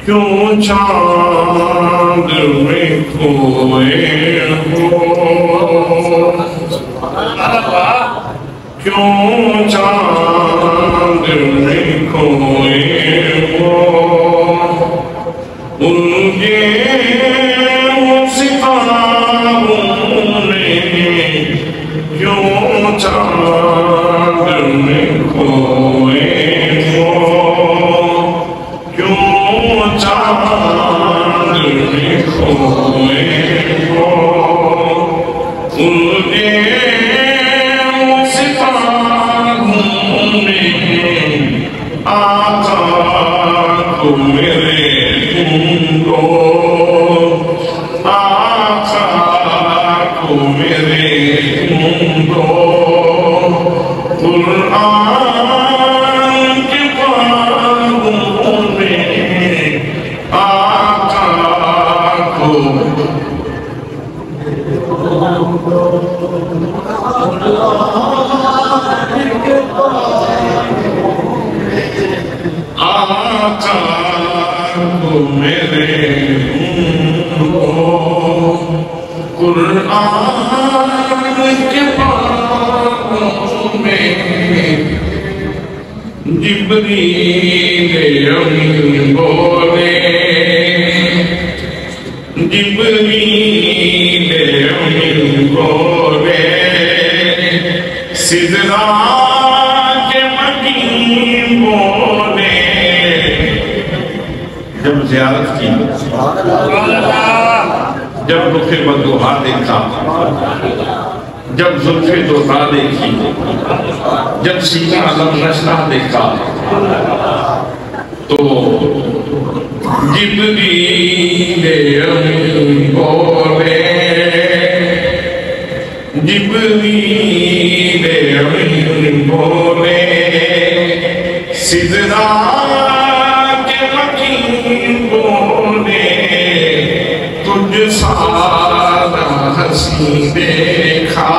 کیوں چاند میں کھوئے ہو، کیوں چاند میں کھوئے ہو، ان کے ستاروں نے کیوں چاند میں کھوئے ہو، کیوں چاند میں کھوئے ہو، ان کے ستاروں نے آقا کو میرے ڈھونڈو، آقا کو میرے ڈھونڈو، قرآن کے پاروں میں آقا کو آقا کو میرے ڈھونڈو، قرآن کے پاروں میں جبریل امین بولے، جبریل امین بولے، سدرا کے مکین بولے، جب زیارت کی، جب رخ بدوحا دیکھا، جب زلف دوحا دیکھی، جب سینہ علم نشرہ دیکھا، تو جبریل امین بولے، جبریل امین بولے، سدرا کے مکین بولے، تجھ سارا حسین دیکھا،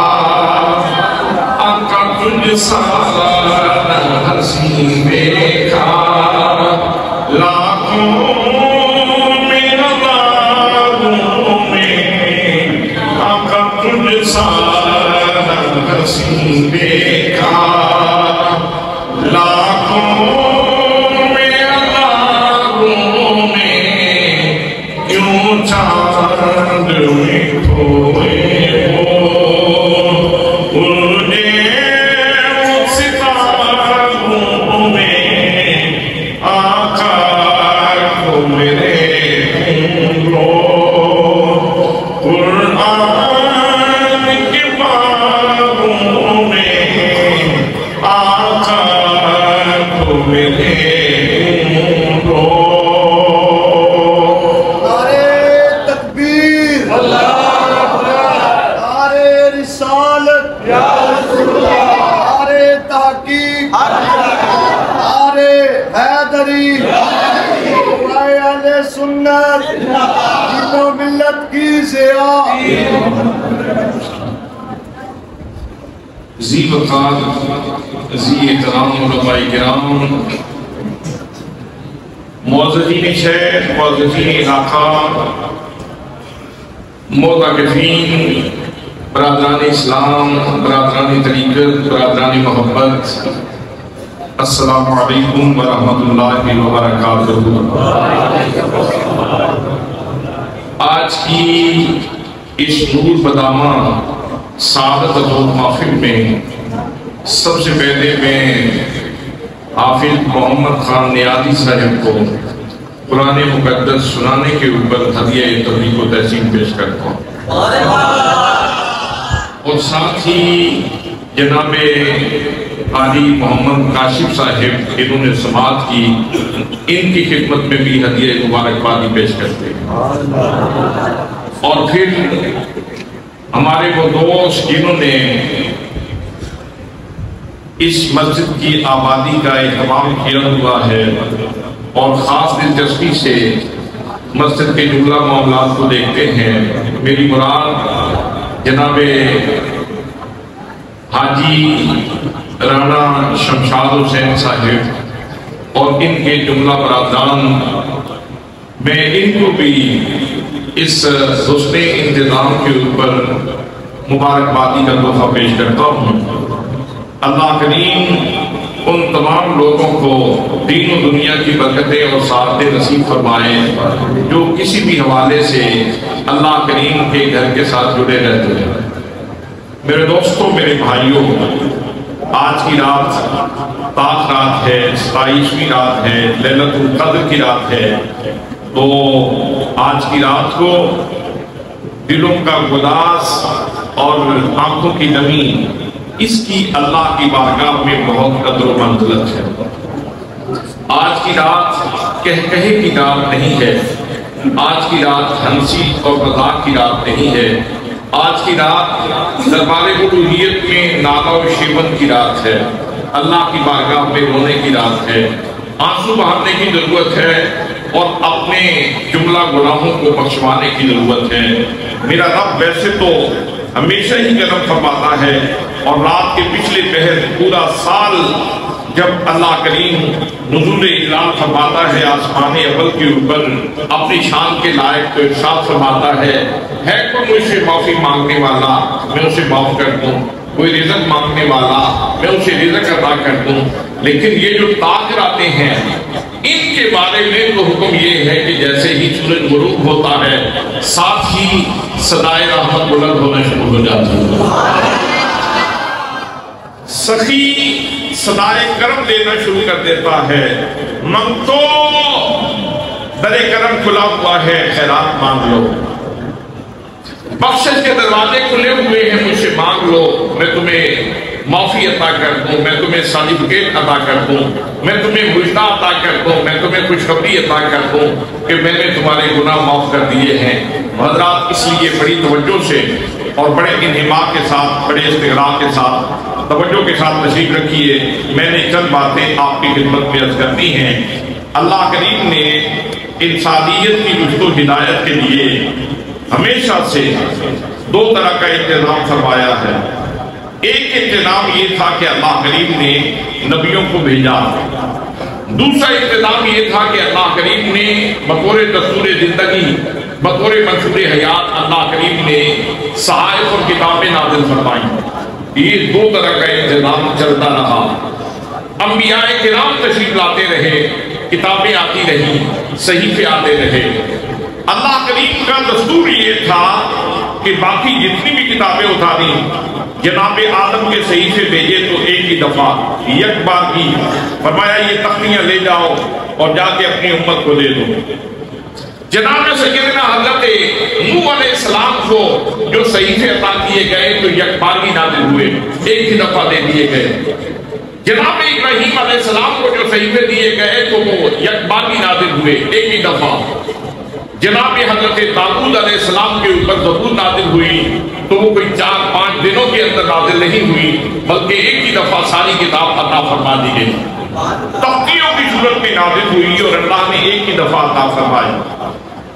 آقا تجھ سارا حسین دیکھا، لاکھوں میں ہزاروں میں آقا تجھ سارا حسین دیکھا، لاکھوں میں ہزاروں میں کیوں چاند میں کھوئے ہو، انہیں ستاروں میں آقا کو میرے ڈھونڈو، قرآن کے پاروں میں آقا کو میرے ڈھونڈو۔ سنت جیتو ملت کی ضیاء، ذی وقار ذی احترام علماء کرام، معززین شیخ، معززین علاقہ، معتکفین، برادران اسلام، برادران طریقت، برادران محبت، السلام علیکم ورحمۃ اللہ وبرکاتہ۔ آج کی اس نور بدامہ سعادت ابروز محفل میں سب سے پہلے میں حافظ محمد خان نیازی صاحب کو قرآن مقدس سنانے کے اوپر ہدیہ تبریک و تحسین پیش کرتا ہوں، اور ساتھ ہی جناب قاری محمد کاشف صاحب انہوں نے سماعت کی، ان کی خدمت میں بھی ہدیہ مبارکبادی پیش کرتے ہیں، اور پھر ہمارے وہ دوست جنہوں نے اس مسجد کی آبادی کا اہتمام کیا ہوا ہے اور خاص دلچسپی سے مسجد کے جملہ معاملات کو دیکھتے ہیں، میری مراد جناب حاجی رانا شمشاد حسین صاحب اور ان کے جملہ برادران میں ان کو بھی اس حسن انتظام کے اوپر مبارکبادی کا تحفہ پیش کرتا ہوں۔ اللہ کریم ان تمام لوگوں کو دین و دنیا کی برکتیں اور سعادتیں نصیب فرمائے جو کسی بھی حوالے سے اللہ کریم کے گھر کے ساتھ جڑے رہتے ہیں۔ میرے دوستوں، میرے بھائیوں، آج کی رات طاق رات ہے، 27ویں رات ہے، لیلۃ القدر کی رات ہے۔ تو آج کی رات کو دلوں کا گداز اور آنکھوں کی نمی، اس کی اللہ کی بارگاہ میں بہت قدر و منزلت ہے۔ آج کی رات کہے کی رات نہیں ہے، آج کی رات ہنسی اور مذاق کی رات نہیں ہے، آج کی رات دربار الوہیت میں نالہ و شیون کی رات ہے، اللہ کی بارگاہ میں رونے کی رات ہے، آنسو بہانے کی ضرورت ہے اور اپنے جملہ گناہوں کو بخشوانے کی ضرورت ہے۔ میرا رب ویسے تو ہمیشہ ہی کرم فرماتا ہے، اور رات کے پچھلے پہر پورا سال جب اللہ کریم نزول اجلال فرماتا ہے آسمان اول کے اوپر، اپنی شان کے لائق تو ارشاد فرماتا ہے کوئی مجھ سے معافی مانگنے والا میں اسے معاف کر دوں، کوئی رزق مانگنے والا میں اسے رزق عطا کر دوں۔ لیکن یہ جو طاق راتیں ہیں، ان کے بارے میں تو حکم یہ ہے کہ جیسے ہی سورج غروب ہوتا ہے ساتھ ہی صدائے رحمت بلند ہونا شروع ہو جاتی ہے، سخی صدائے کرم دینا شروع کر دیتا ہے، منگتو در کرم کھلا ہوا ہے، خیرات مانگ لو، بخشش کے دروازے کھلے ہوئے ہیں، مجھ سے مانگ لو، میں تمہیں معافی عطا کر دوں، میں تمہیں سرٹیفکیٹ عطا کر دوں، میں تمہیں مجدہ عطا کر دوں، میں تمہیں خوشخبری عطا کر دوں کہ میں نے تمہارے گناہ معاف کر دیے ہیں۔ حضرات، اس لیے بڑی توجہ سے اور بڑے انہماک کے ساتھ، بڑے استغراق کے ساتھ، توجہ کے ساتھ تشریف رکھیے۔ میں نے چند باتیں آپ کی خدمت میں عرض کرنی ہیں۔ اللہ کریم نے انسانیت کی رشد و ہدایت کے لیے ہمیشہ سے دو طرح کا انتظام فرمایا ہے۔ ایک انتظام یہ تھا کہ اللہ کریم نے نبیوں کو بھیجا، دوسرا انتظام یہ تھا کہ اللہ کریم نے بطور دستور زندگی، بطور منشور حیات اللہ کریم نے صحائف اور کتابیں نازل فرمائیں۔ یہ دو طرح کا انتظام چلتا رہا۔ انبیاء کرام تشریف لاتے رہے، کتابیں آتی رہی، صحیفے آتے رہے۔ اللہ کریم کا دستور یہ تھا کہ باقی جتنی بھی کتابیں اتاری، جناب آدم کے صحیفے بھیجے تو ایک ہی دفعہ یک بار کی، فرمایا یہ تختیاں لے جاؤ اور جا کے اپنی امت کو دے دو۔ جناب سیدنا حضرت نوح علیہ السلام کو جو صحیفے عطا کیے گئے تو یک بار کی نازل ہوئے، ایک ہی دفعہ دے دیے گئے۔ جناب ابراہیم علیہ السلام کو جو صحیفے دیے گئے تو وہ یک بار کی نازل ہوئے، ایک ہی دفعہ۔ جناب حضرت داؤد علیہ السلام کے اوپر زبور نازل ہوئی تو وہ کوئی 4-5 دنوں کے اندر نازل نہیں ہوئی، بلکہ ایک ہی دفعہ ساری کتاب عطا فرما دی گئی، تختیوں کی صورت میں نازل ہوئی اور اللہ نے ایک ہی دفعہ عطا فرمائی۔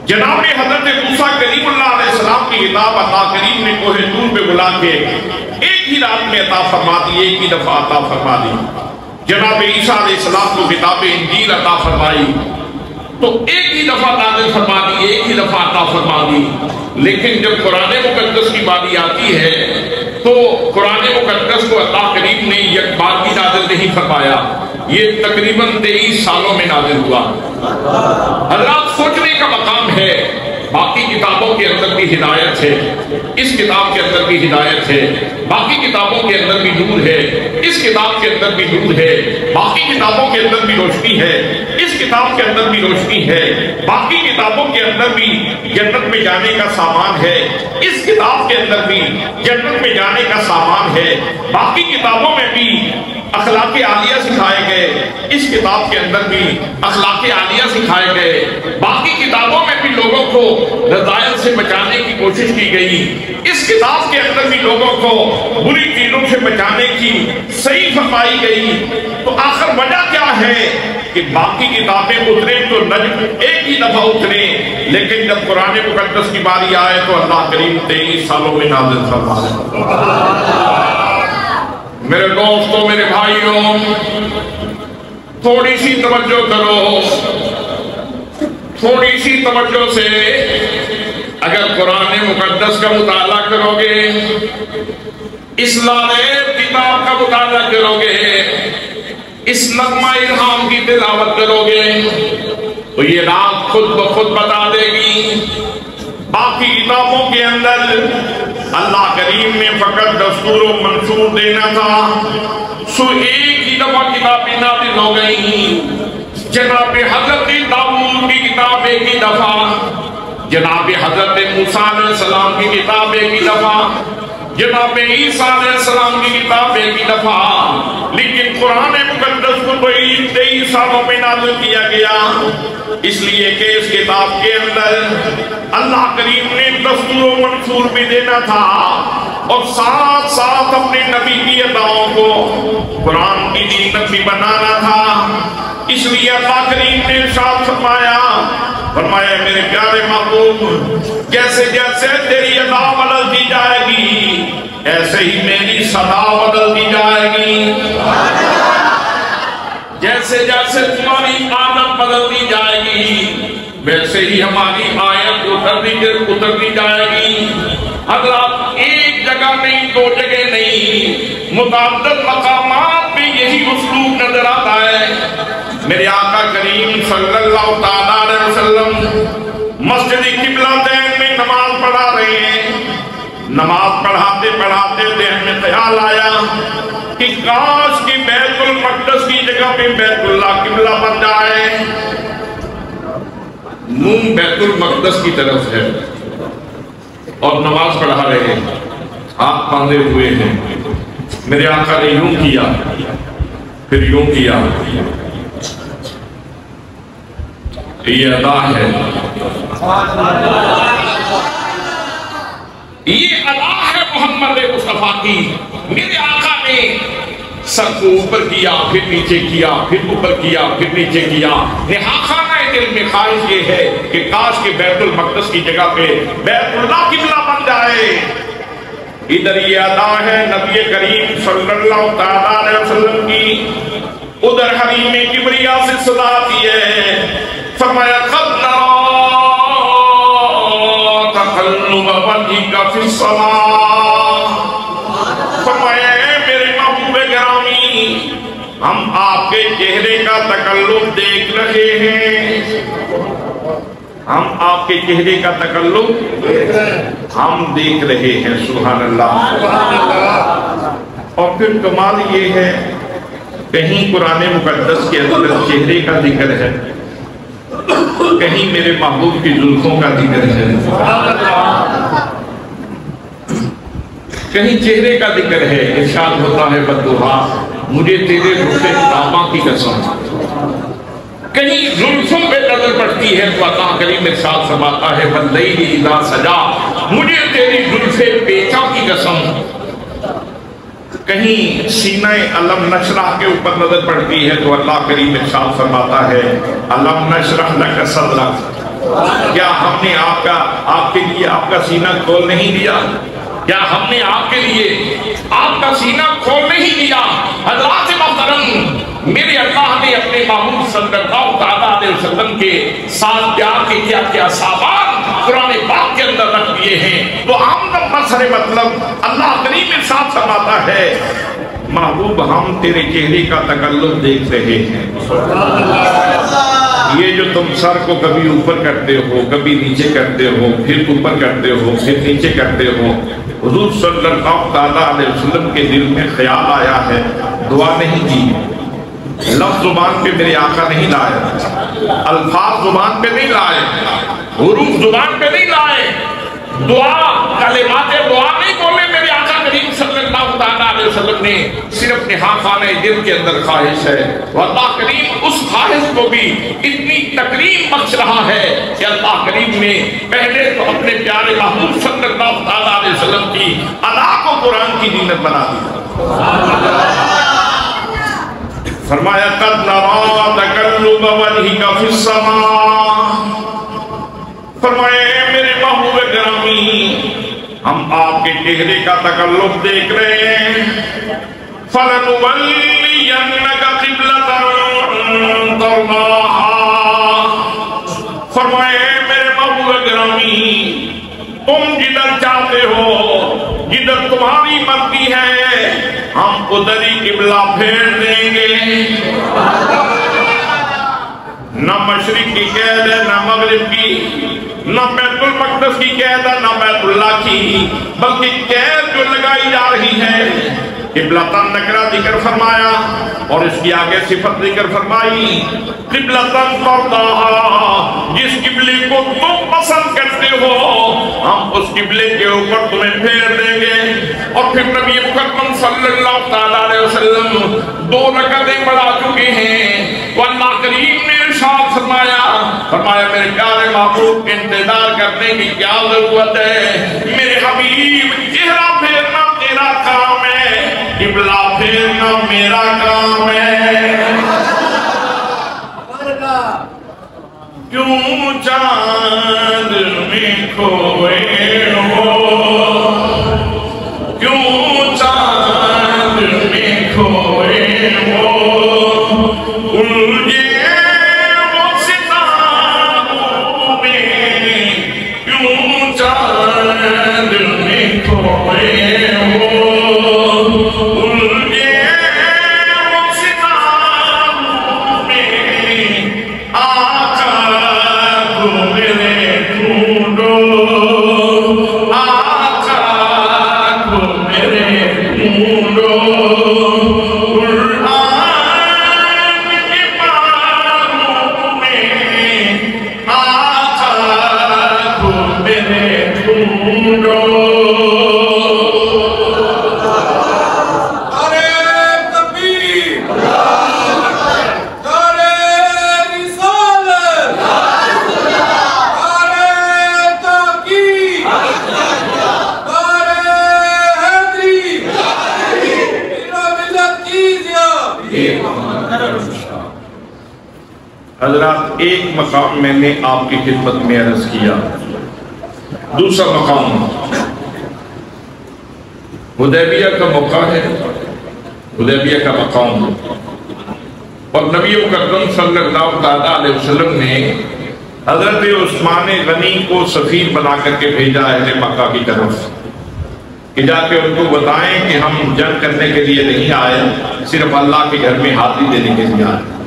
جناب حضرت موسیٰ کلیم اللہ علیہ السلام کی کتاب اللہ کریم نے کوہ طور پہ بلا کے ایک ہی رات میں عطا فرما دی، ایک ہی دفعہ عطا فرما دی۔ جناب عیسیٰ علیہ السلام کو کتاب انجیل عطا فرمائی تو ایک ہی دفعہ نازل فرما دی، ایک ہی دفعہ عطا فرما دی۔ لیکن جب قرآن مقدس کی باری آتی ہے تو قرآن مقدس کو اللہ کریم نے یک بار کی نازل نہیں فرمایا، یہ تقریباً 23 سالوں میں نازل ہوا۔ حضرات، سوچنے کا مقام ہے، باقی کتابوں کے اندر بھی ہدایت ہے، اس کتاب کے اندر بھی ہدایت ہے، باقی کتابوں کے اندر بھی نور ہے، اس کتاب کے اندر بھی نور ہے، باقی کتابوں کے اندر بھی روشنی ہے، اس کتاب کے اندر بھی روشنی ہے، باقی کتابوں کے اندر بھی جنت میں جانے کا سامان ہے، اس کتاب کے اندر بھی جنت میں جانے کا سامان ہے، باقی کتابوں میں بھی اخلاق عالیہ سکھائے گئے، اس کتاب کے اندر بھی اخلاق عالیہ سکھائے گئے، باقی کتابوں میں بھی لوگوں کو رذائل سے بچانے کی کوشش کی گئی، اس کتاب کے اندر بھی لوگوں کو بری چیزوں سے بچانے کی صحیح فرمائی گئی۔ تو آخر وجہ کیا ہے کہ باقی کتابیں اترے تو نجم ایک ہی دفعہ اترے، لیکن جب قرآن مقدس کی باری آئے تو اللہ کریم 23 سالوں میں نازل فرمایا۔ میرے دوستوں، میرے بھائیوں، تھوڑی سی توجہ کرو، تھوڑی سی توجہ سے اگر قرآن مقدس کا مطالعہ کرو گے، اس لالب کتاب کا مطالعہ کرو گے، اس نغمہ الہام کی تلاوت کرو گے، تو یہ رات خود بخود بتا دے گی۔ باقی کتابوں کے اندر اللہ کریم نے فقط دستور و منشور دینا تھا، سو ایک ہی دفعہ کتابیں نازل ہو گئی۔ جناب حضرت داؤد کی کتاب ایک ہی دفعہ، جناب حضرت موسیٰ علیہ السلام کی کتاب ایک ہی دفعہ، جناب عیسیٰ علیہ السلام کی کتاب ایک ہی دفعہ، لیکن قرآن مقدس کو 23 سالوں میں نازل کیا گیا، اس لیے کہ اس کتاب کے اندر اللہ کریم نے دستور و منشور بھی دینا تھا اور ساتھ ساتھ اپنے نبی کی اداؤں کو قرآن کی زینت بھی بنانا تھا۔ اس لیے اللہ کریم نے ارشاد فرمایا میرے پیارے محبوب، جیسے جیسے تیری ادا بدلتی جائے گی ایسے ہی میری صدا بدلتی جائے گی، جیسے جیسے تمہاری عادت بدلتی جائے گی ویسے ہی ہماری آیت اترتی جائے گی۔ حضرات ایک جگہ نہیں، دو جگہ نہیں، متعدد مقامات میں یہی اسلوب نظر آتا ہے۔ میرے آقا کریم صلی اللہ تعالیٰ علیہ وسلم مسجد قبلتین میں نماز پڑھا رہے ہیں، نماز پڑھاتے پڑھاتے ذہن میں خیال آیا کہ کاش کی بیت المقدس کی جگہ پہ بیت اللہ قبلہ بن جائے۔ منہ بیت المقدس کی طرف ہے اور نماز پڑھا رہے ہیں، ہاتھ باندھے ہوئے ہیں۔ میرے آقا نے یوں کیا، پھر یوں کیا۔ یہ ادا ہے، یہ ادا ہے محمد مصطفیٰ کی۔ میرے آقا نے سر کو اوپر کیا، پھر نیچے کیا، پھر اوپر کیا، پھر نیچے کیا۔ نہاخانہ دل میں خواہش یہ ہے کہ کاش کے بیت المقدس کی جگہ پہ بیت اللہ قبلہ بن جائے۔ ادھر یہ ادا ہے نبی کریم صلی اللہ تعالیٰ علیہ وسلم کی، ادھر حریم کبریا سے صدا آتی ہے۔ فرمایا قد نرى تقلب وجهك في السماء، فرمایا اے میرے محبوب گرامی، ہم آپ کے چہرے کا تقلب دیکھ رہے ہیں، ہم آپ کے چہرے کا تقلب ہم دیکھ رہے ہیں۔ سبحان اللہ۔ اور پھر کمال یہ ہے، کہیں قرآن مقدس کے اندر چہرے کا ذکر ہے، کہیں میرے محبوب کی زلفوں کا ذکر ہے، کہیں چہرے کا ذکر ہے۔ ارشاد ہوتا ہے بدوہا مجھے تیرے رخ کعبہ کی قسم، کہیں زلفوں پہ نظر پڑتی ہے تو اللہ کریم ارشاد فرماتا ہے واللیل اذا سجا مجھے تیری زلف پیچا کی قسم، کہیں سینہ علم نشرح کے اوپر نظر پڑتی ہے تو اللہ کریم ارشاد فرماتا ہے علم نشرح لک صدرک، کیا ہم نے آپ کے لیے آپ کا سینہ کھول نہیں دیا؟ کیا ہم نے آپ کے لیے آپ کا سینہ کھول نہیں دیا؟ حضرات محترم، میرے اللہ نے اپنے محبوب صلی اللہ علیہ وسلم کے ساتھ پیار کے کیا کیا صحابات قرآن پاک کے اندر رکھ دیے ہیں۔ تو آمدن مسئلے مطلب اللہ کریم ارشاد فرماتا ہے محبوب ہم تیرے چہرے کا تقلب دیکھ رہے ہیں۔ یہ جو تم سر کو کبھی اوپر کرتے ہو، کبھی نیچے کرتے ہو، پھر اوپر کرتے ہو، پھر نیچے کرتے ہو، حضور صلی اللہ علیہ وسلم کے دل میں خیال آیا ہے، دعا نہیں کی، لفظ زبان پہ میرے آقا نہیں لائے، الفاظ زبان پہ نہیں لائے، حروف زبان پہ نہیں لائے، دعا کلمات دعا نہیں بولے میرے آقا کریم صلی اللہ علیہ وسلم نے، صرف نہاخانہ دل کے اندر خواہش ہے۔ واللہ کریم اس خواہش کو بھی اتنی تکریم بخش رہا ہے کہ اللہ کریم نے پہلے تو اپنے پیارے محبوب صلی اللہ علیہ وسلم کی ادا کو قرآن کی زینت بنا دی۔ فرمایا قد نرى تقلب وجهك في السماء، فرمایا میرے محبوب گرامی ہم آپ کے چہرے کا تقلب دیکھ رہے ہیں، فَلَنُوَلِّيَنَّكَ قِبْلَةً تَرْضَاهَا، فرمائے میرے محبوب گرامی تم جدھر چاہتے ہو جدھر تمہاری مرضی ہے ہم ادھر ہی قبلہ پھیر دیں گے نہ مشرق کی قید ہے نہ مغرب کی نہ بیت المقدس کی قید ہے نہ بیت اللہ کی بلکہ قید جو لگائی جا رہی ہے قبلتاً نکرہ ذکر فرمایا اور اس کی آگے صفت ذکر فرمائی قبلتاً ترضاہا جس قبلے کو تم پسند کرتے ہو ہم اس قبلے کے اوپر تمہیں پھیر دیں گے اور پھر نبی مکرم صلی اللہ تعالیٰ علیہ وسلم 2 رکعتیں پڑھا چکے ہیں وہ اللہ کریم نے ارشاد فرمایا میرے پیارے محبوب انتظار کرنے کی کیا ضرورت ہے میرے حبیب چہرہ پھیرنا تیرا کام ہے قبلہ پھیرنا میرا کام ہے کیوں چاند میں کھوئے ہو کیوں چاند میں کھوئے ہو الجھے وہ ستاروں میں کیوں چاند میں کھوئے ہو حضرات ایک مقام میں نے آپ کی خدمت میں عرض کیا دوسرا مقام حدیبیہ کا موقع ہے حدیبیہ کا مقام اور نبی مکرم صلی اللہ تعالیٰ علیہ وسلم نے حضرت عثمان غنی کو سفیر بنا کر کے بھیجا اہل مکہ کی طرف کہ جا کے ان کو بتائیں کہ ہم جنگ کرنے کے لیے نہیں آئے صرف اللہ کے گھر میں حاضری دینے کے لیے آئے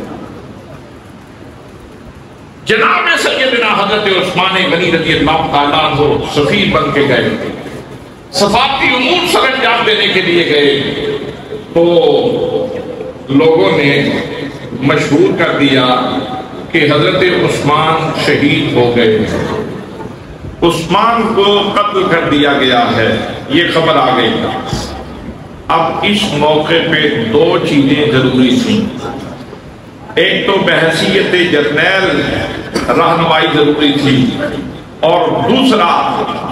جناب سیدنا حضرت عثمان غنی رضی اللہ تعالیٰ عنہ سفیر بن کے گئے سفارتی امور سر انجام دینے کے لیے گئے تو لوگوں نے مشہور کر دیا کہ حضرت عثمان شہید ہو گئے عثمان کو قتل کر دیا گیا ہے یہ خبر آ گئی اب اس موقع پہ 2 چیزیں ضروری تھیں ایک تو بحیثیت جرنیل رہنمائی ضروری تھی اور دوسرا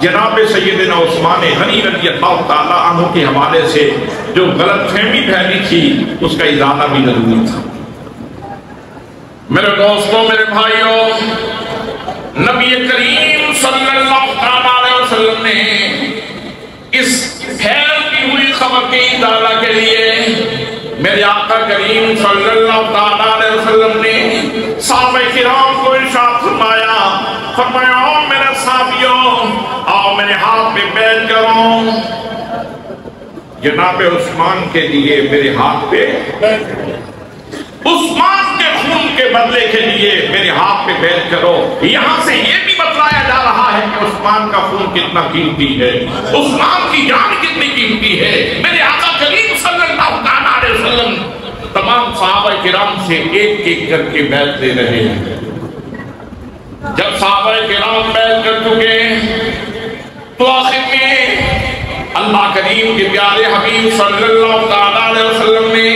جناب سیدنا عثمان غنی رضی اللہ تعالیٰ عنہ کے حوالے سے جو غلط فہمی پھیلی تھی اس کا ازالہ بھی ضروری تھا میرے دوستوں میرے بھائیوں نبی کریم صلی اللہ تعالیٰ علیہ وسلم نے اس پھیلتی ہوئی خبر کے ازالہ کے لیے میرے آقا کریم صلی اللہ تعالیٰ علیہ وسلم نے صحابہ کرام کو ارشاد فرمایا آؤ میرے صحابیوں آؤ میرے ہاتھ پہ بیعت کرو جناب عثمان کے لیے میرے ہاتھ پہ عثمان کے خون کے بدلے کے لیے میرے ہاتھ پہ بیعت کرو یہاں سے یہ بھی بتلایا جا رہا ہے کہ عثمان کا خون کتنا قیمتی ہے عثمان کی جان کتنی قیمتی ہے میرے آقا کریم صلی اللہ تعالیٰ علیہ وسلم تمام صحابہ کرام سے ایک ایک کر کے بیعت دے رہے ہیں جب صحابہ کرام بیعت کر چکے تو آخر میں اللہ کریم کے پیارے حبیب صلی اللہ تعالیٰ علیہ وسلم نے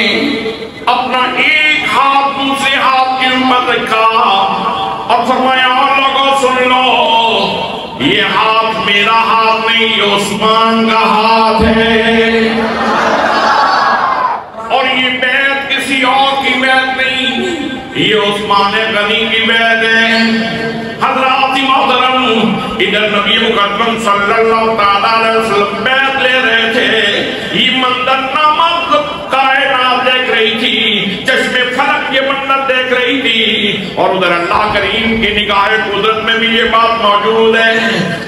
اپنا ایک ہاتھ دوسرے ہاتھ کے اوپر رکھا اور فرمایا لوگوں سن لو یہ ہاتھ میرا ہاتھ نہیں یہ عثمان کا ہاتھ ہے اور یہ بیعت کسی اور کی بیعت نہیں یہ عثمان غنی کی بیعت ہے حضرات محترم ادھر نبی مکرم صلی اللہ تعالیٰ علیہ وسلم بیعت لے رہے تھے یہ منظرنامہ کائنات دیکھ رہی تھی چشم فلک یہ منظر دیکھ رہی تھی اور ادھر اللہ کریم کی نگاہ قدرت میں بھی یہ بات موجود ہے،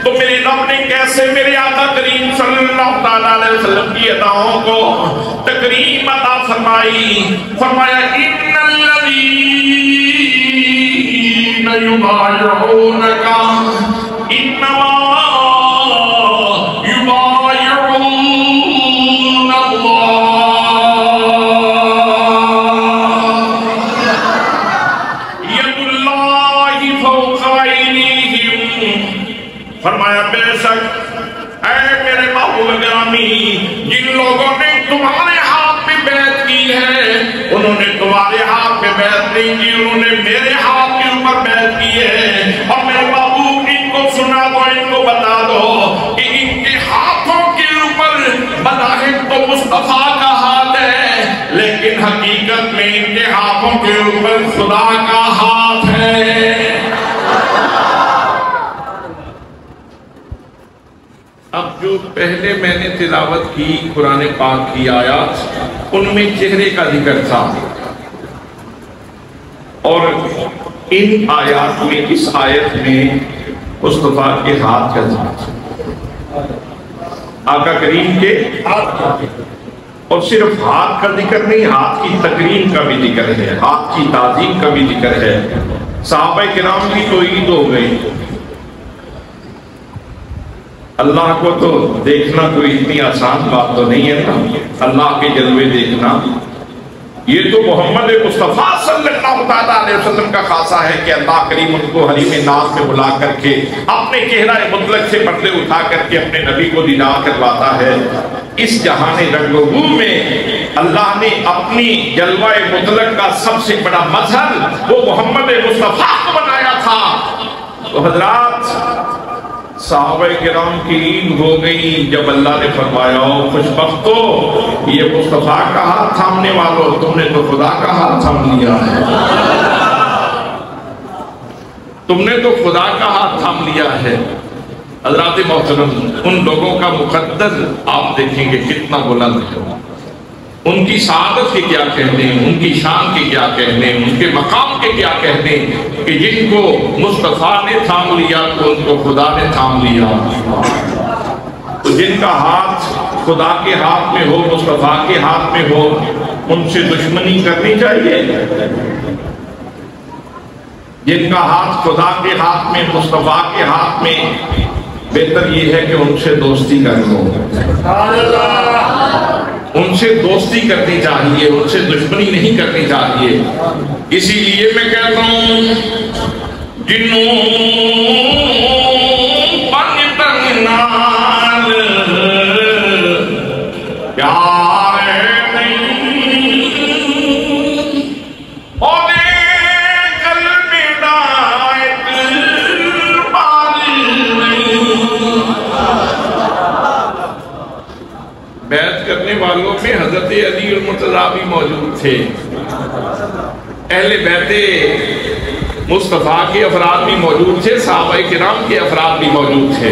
تو میرے رب نے کیسے میرے آقا کریم صلی اللہ علیہ وسلم کی اداؤں کو تکریم عطا فرمائی، فرمایا ان الذین یبایعونک انما یبایعون اللہ ید اللہ فوق ایدیہم، فرمایا بے شک اے میرے محبوب گرامی، جن لوگوں نے تمہارے ہاتھ پہ بیعت کی ہے انہوں نے تمہارے ہاتھ پہ بیعت نہیں کی، انہوں نے میرے ہاتھ کے اوپر بیعت کی ہے۔ اور میرے محبوب ان کو سنا دو، ان کو بتا دو کہ ان کے ہاتھوں کے اوپر بظاہر تو مصطفیٰ کا ہاتھ ہے، لیکن حقیقت میں ان کے ہاتھوں کے اوپر خدا کا ہاتھ ہے۔ اب جو پہلے میں نے تلاوت کی قرآن پاک کی آیات، ان میں چہرے کا ذکر تھا، اور ان آیات میں اس آیت میں مصطفیٰ کے ہاتھ کا ذکر، آقا کریم کے ہاتھ، اور صرف ہاتھ کا ذکر نہیں، ہاتھ کی تکریم کا بھی ذکر ہے، ہاتھ کی تعظیم کا بھی ذکر ہے۔ صحابہ کرام کی تو عید ہو گئی، اللہ کو تو دیکھنا کوئی اتنی آسان بات تو نہیں ہے نا، اللہ کے جلوے دیکھنا، یہ تو محمد مصطفیٰ صلی اللہ علیہ وسلم کا خاصہ ہے کہ اللہ کریم ان کو حریم ناز میں بلا کر کے اپنے چہرہ مطلق سے پردے اٹھا کر کے اپنے نبی کو دیدار کرواتا ہے۔ اس جہان رنگ و بو میں اللہ نے اپنی جلوہ مطلق کا سب سے بڑا مظہر وہ محمد مصطفیٰ کو بنایا تھا۔ تو حضرات، صحابہ کرام کی عید ہو گئی جب اللہ نے فرمایا خوشبختو یہ مصطفیٰ کا ہاتھ تھامنے والوں، تم نے تو خدا کا ہاتھ تھام لیا ہے، تم نے تو خدا کا ہاتھ تھام لیا ہے۔ حضرات محترم، ان لوگوں کا مقدر آپ دیکھیں گے کتنا بلند ہے، ان کی سعادت کے کیا کہنے، ان کی شان کے کیا کہنے، ان کے مقام کے کیا کہنے کہ جن کو مصطفیٰ نے تھام لیا تو ان کو خدا نے تھام لیا۔ تو جن کا ہاتھ خدا کے ہاتھ میں ہو، مصطفیٰ کے ہاتھ میں ہو، ان سے دشمنی کرنی چاہیے؟ جن کا ہاتھ خدا کے ہاتھ میں، مصطفیٰ کے ہاتھ میں، بہتر یہ ہے کہ ان سے دوستی کر لو، ان سے دوستی کرنی چاہیے، ان سے دشمنی نہیں کرنی چاہیے۔ اسی لیے میں کہتا ہوں جنوں پنجتنال پیار نہیں اور قلب دائت بار نہیں۔ بیعت کرنے والوں میں حضرت علی المرتضیٰ بھی موجود تھے، اہل بیت مصطفیٰ کے افراد بھی موجود تھے، صحابہ کرام کے افراد بھی موجود تھے۔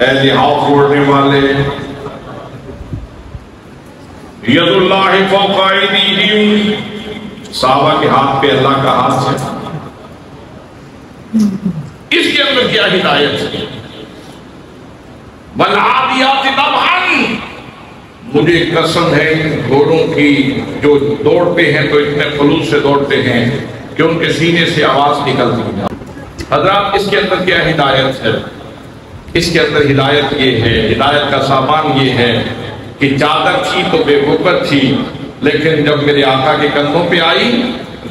اے لحاف اوڑھنے والے، ید اللہ فوق ایدیہم، صحابہ کے ہاتھ پہ اللہ کا ہاتھ ہے۔ اس کے اندر کیا ہدایت ہے؟ والعادیات ضبحا، مجھے قسم ہے ان گھوڑوں کی جو دوڑتے ہیں تو اتنے خلوص سے دوڑتے ہیں کہ ان کے سینے سے آواز نکلتی ہے۔ حضرات اس کے اندر کیا ہدایت ہے؟ اس کے اندر ہدایت یہ ہے، ہدایت کا سامان یہ ہے کہ چادر تھی تو بے وقت تھی، لیکن جب میرے آقا کے کندھوں پہ آئی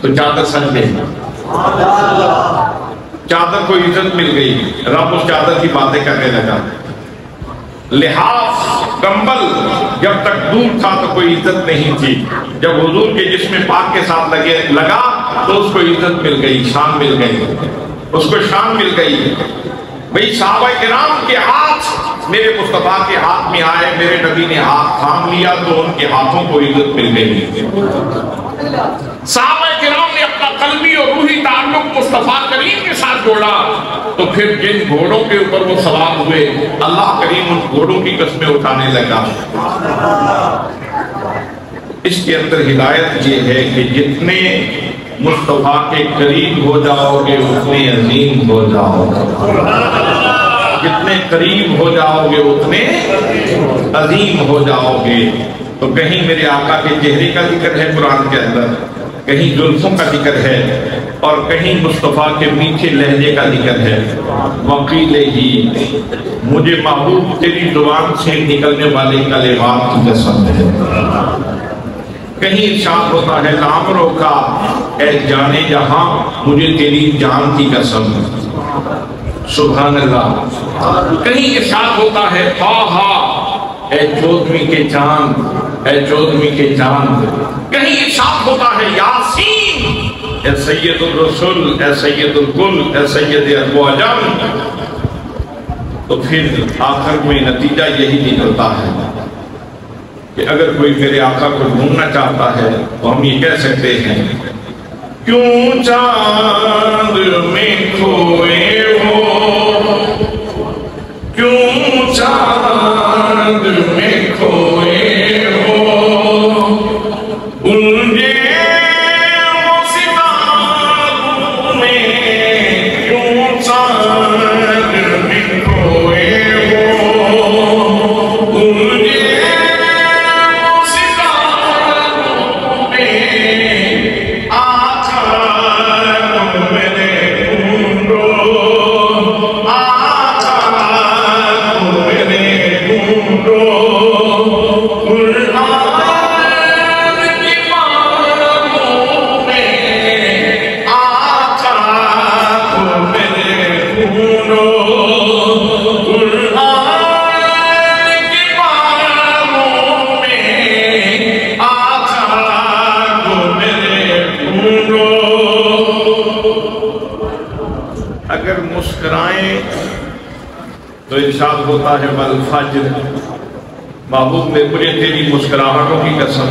تو چادر سج گئی، چادر کو عزت مل گئی، رب اس چادر کی باتیں کرنے لگا۔ لحاف کمبل جب تک دور تھا تو کوئی عزت نہیں تھی، جب حضور کے جسم پاک کے ساتھ لگا تو اس کو عزت مل گئی، شان مل گئی، اس کو شان مل گئی۔ بھئی صحابہ کرام کے ہاتھ میرے مصطفیٰ کے ہاتھ میں آئے، میرے نبی نے ہاتھ تھام لیا تو ان کے ہاتھوں کو عزت مل گئی۔ صحابہ کرام نے اپنا قلبی اور روحی تعلق مصطفیٰ کریم کے ساتھ جوڑا تو پھر جن گھوڑوں کے اوپر وہ سوار ہوئے اللہ کریم ان گھوڑوں کی قسمیں اٹھانے لگا۔ اس کے اندر ہدایت یہ ہے کہ جتنے مصطفیٰ کے قریب ہو جاؤ گے اتنے عظیم ہو جاؤ گے، جتنے قریب ہو جاؤ گے اتنے عظیم ہو جاؤ گے۔ تو کہیں میرے آقا کے چہرے کا ذکر ہے قرآن کے اندر، کہیں زلفوں کا ذکر ہے اور کہیں مصطفیٰ کے میٹھے لہجے کا ذکر ہے۔ وقیل ہی، مجھے محبوب تیری زبان سے نکلنے والے کلمات کی قسم ہے۔ کہیں ارشاد ہوتا ہے لامروں کا اے جانے جہاں مجھے تیری جان کی قسم ہے، سبحان اللہ۔ کہیں ارشاد ہوتا ہے طٰہٰ اے چودھویں کے چاند، اے چودھویں کے چاند۔ کہیں ارشاد ہوتا ہے یاسین اے سید الرسول، اے سید الکل، اے سید الاعجم۔ تو پھر آخر میں نتیجہ یہی نکلتا ہے کہ اگر کوئی میرے آقا کو ڈھونڈنا چاہتا ہے تو ہم یہ کہہ سکتے ہیں کیوں چاند میں کھوئے ہو، کیوں چاند میں کھوئے ہو، الجھے ہو ستاروں میں، کیوں چاند میں کھوئے ہو، الجھے اگر مسکرائیں تو ارشاد ہوتا ہے والفجر، محبوب میں مجھے تیری مسکراہٹوں کی قسم،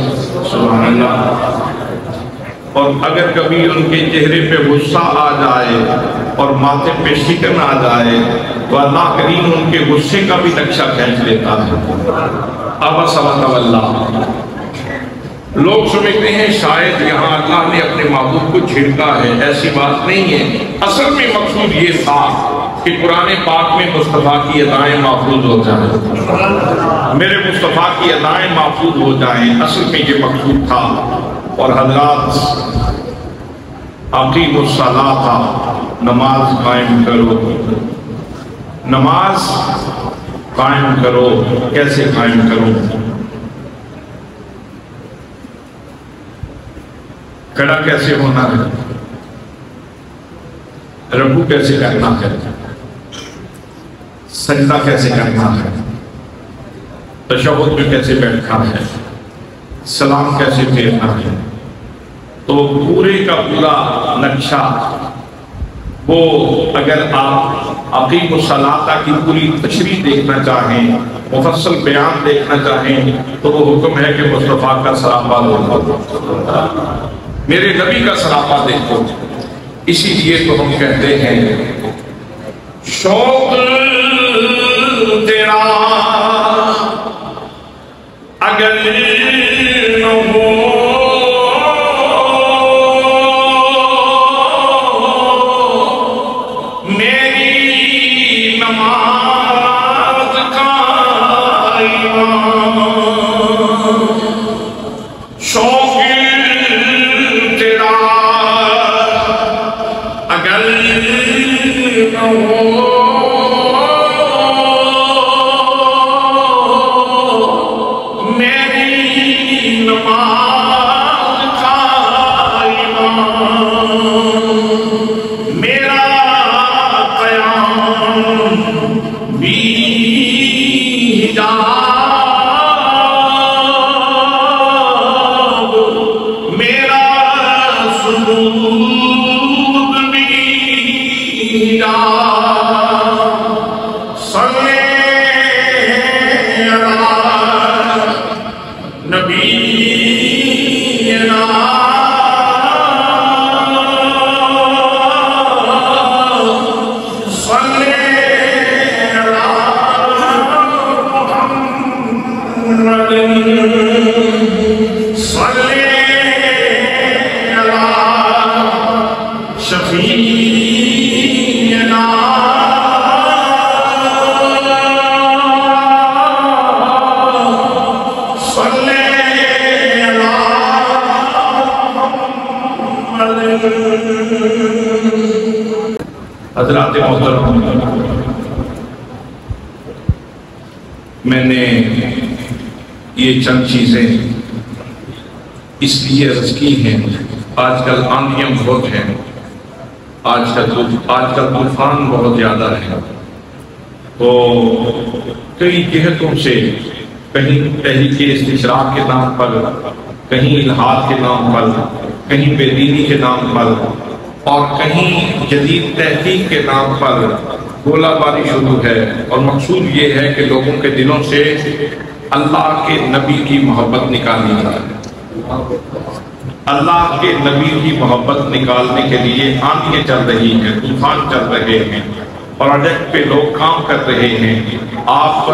سبحان اللہ۔ اور اگر کبھی ان کے چہرے پہ غصہ آ جائے اور ماتھے پہ شکن آ جائے تو اللہ کریم ان کے غصے کا بھی نقشہ کھینچ لیتا ہے۔ عبس وتولی، لوگ سمجھتے ہیں شاید یہاں اللہ نے اپنے محبوب کو چھڑکا ہے، ایسی بات نہیں ہے۔ اصل میں مقصود یہ تھا کہ قرآن پاک میں مصطفیٰ کی ادائیں محفوظ ہو جائیں، میرے مصطفیٰ کی ادائیں محفوظ ہو جائیں، اصل میں یہ مقصود تھا۔ اور حضرات اقیموا الصلاۃ، نماز قائم کرو، نماز قائم کرو۔ کیسے قائم کرو؟ کھڑا کیسے ہونا ہے، رکوع کیسے کرنا ہے، سجدہ کیسے کرنا ہے، تشہد میں کیسے بیٹھنا ہے، سلام کیسے پھیرنا ہے۔ تو پورے کا پورا نقشہ وہ اگر آپ اقیموا الصلاۃ کی پوری تشریح دیکھنا چاہیں، مفصل بیان دیکھنا چاہیں تو وہ حکم ہے کہ مصطفیٰ کا سراپا دیکھو، میرے نبی کا سراپا دیکھو۔ اسی لیے تو ہم کہتے ہیں شوق تیرا اگر نہ ہو میری نماز کا ایمان شوق تیرا اگر نہ ہو حضرات محترم، میں نے یہ چند چیزیں اس لیے عرض کی ہیں، آج کل آندھیاں بہت ہیں، آج کل طوفان بہت زیادہ ہے، تو کئی جہتوں سے کہیں تحریک استشراق کے نام پر، کہیں الحاد کے نام پر، کہیں بے دینی کے نام پر اور کہیں جدید تحقیق کے نام پر گولہ باری شروع ہے، اور مقصود یہ ہے کہ لوگوں کے دلوں سے اللہ کے نبی کی محبت نکالنی جائے۔ اللہ کے نبی کی محبت نکالنے کے لیے آندھیاں چل رہی ہیں، طوفان چل رہے ہیں، پروجیکٹ پہ لوگ کام کر رہے ہیں۔ آپ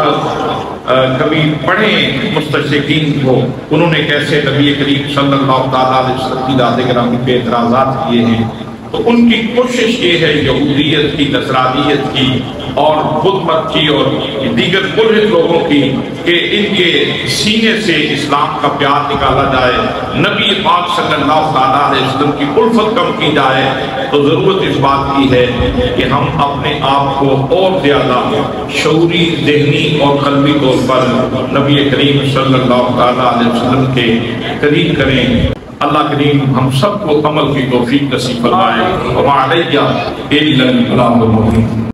کبھی پڑھیں مستشرقین کو، انہوں نے کیسے نبی کریم صلی اللہ علیہ وسلم کی ذات گرامی پہ اعتراضات کیے ہیں، تو ان کی کوشش یہ ہے یہودیت کی، نصرانیت کی اور بدھ مت کی اور دیگر ملحد لوگوں کی کہ ان کے سینے سے اسلام کا پیار نکالا جائے، نبی پاک صلی اللہ علیہ وسلم کی الفت کم کی جائے۔ تو ضرورت اس بات کی ہے کہ ہم اپنے آپ کو اور زیادہ شعوری، ذہنی اور قلبی طور پر نبی کریم صلی اللہ علیہ وسلم کے قریب کریں۔ اللہ کریم ہم سب کو عمل کی توفیق نصیب فرمائے۔ وما علیہ الا البلاغ المبین۔